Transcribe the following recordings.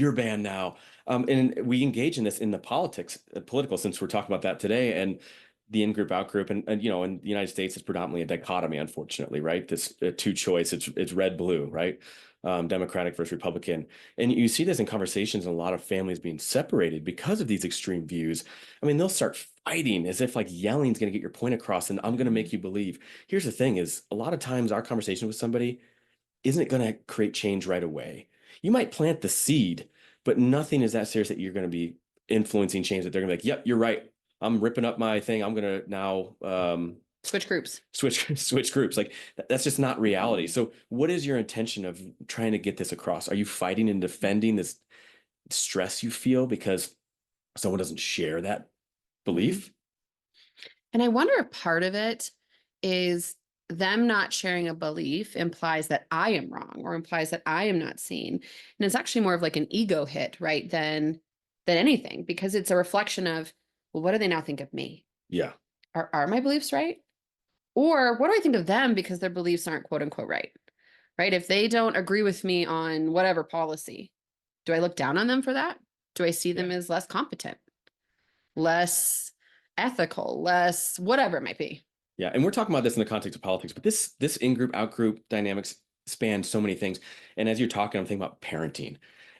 you're banned now. And we engage in this in the political, since we're talking about that today, and the in-group, out-group, and in the United States, it's predominantly a dichotomy, unfortunately, right? This two choice, it's red, blue, right? Democratic versus Republican. And you see this in conversations and a lot of families being separated because of these extreme views. I mean, they'll start fighting as if like yelling is going to get your point across and I'm going to make you believe. Here's the thing is a lot of times our conversation with somebody isn't going to create change right away. You might plant the seed, but nothing is that serious that you're going to be influencing change that they're going to be like, yep, you're right. I'm ripping up my thing. I'm going to now Switch groups. switch groups. Like that's just not reality. So what is your intention of trying to get this across? Are you fighting and defending this stress you feel because someone doesn't share that belief? And I wonder if part of it is them not sharing a belief implies that I am wrong or implies that I am not seen. And it's actually more of like an ego hit, right? Than anything, because it's a reflection of, well, what do they now think of me? Yeah. Are my beliefs right? Or what do I think of them because their beliefs aren't quote unquote right? Right? If they don't agree with me on whatever policy, do I look down on them for that? Do I see them Yeah. as less competent, less ethical, less whatever it might be? Yeah, and we're talking about this in the context of politics, but this in-group, out-group dynamics span so many things. And as you're talking, I'm thinking about parenting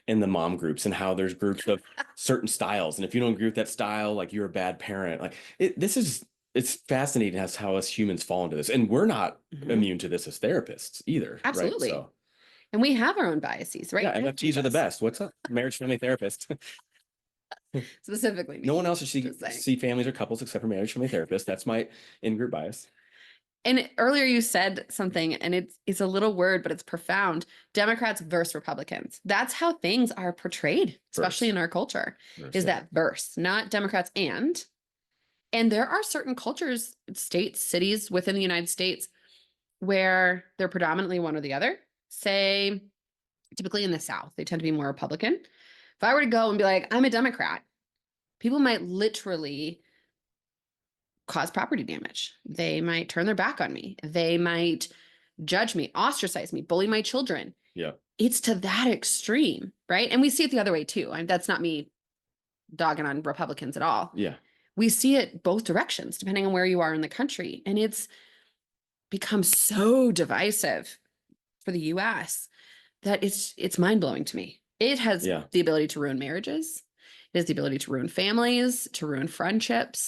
and the mom groups and how there's groups of certain styles. And if you don't agree with that style, like you're a bad parent. Like it's fascinating as how us humans fall into this. And we're not Mhm. immune to this as therapists either, right? Absolutely. So And we have our own biases, right? yeah, As do MFTs are the us, best. What's up? Marriage family therapist. specifically No one me. else should see, Just saying. see families or couples except for marriage family therapist. That's my in-group bias. And earlier you said something, and it's a little word, but it's profound. Democrats versus Republicans. That's how things are portrayed, especially Verse. in our culture, Verse, is yeah. that verse, not Democrats and. And there are certain cultures, states, cities within the United States where they're predominantly one or the other. Say, typically in the South, they tend to be more Republican. If I were to go and be like, I'm a Democrat, people might literally cause property damage. They might turn their back on me. They might judge me, ostracize me, bully my children. Yeah. It's to that extreme, right? And we see it the other way too. And that's not me dogging on Republicans at all. Yeah. We see it both directions, depending on where you are in the country. And it's become so divisive for the US that it's mind-blowing to me. It has Yeah. the ability to ruin marriages. It has the ability to ruin families, to ruin friendships.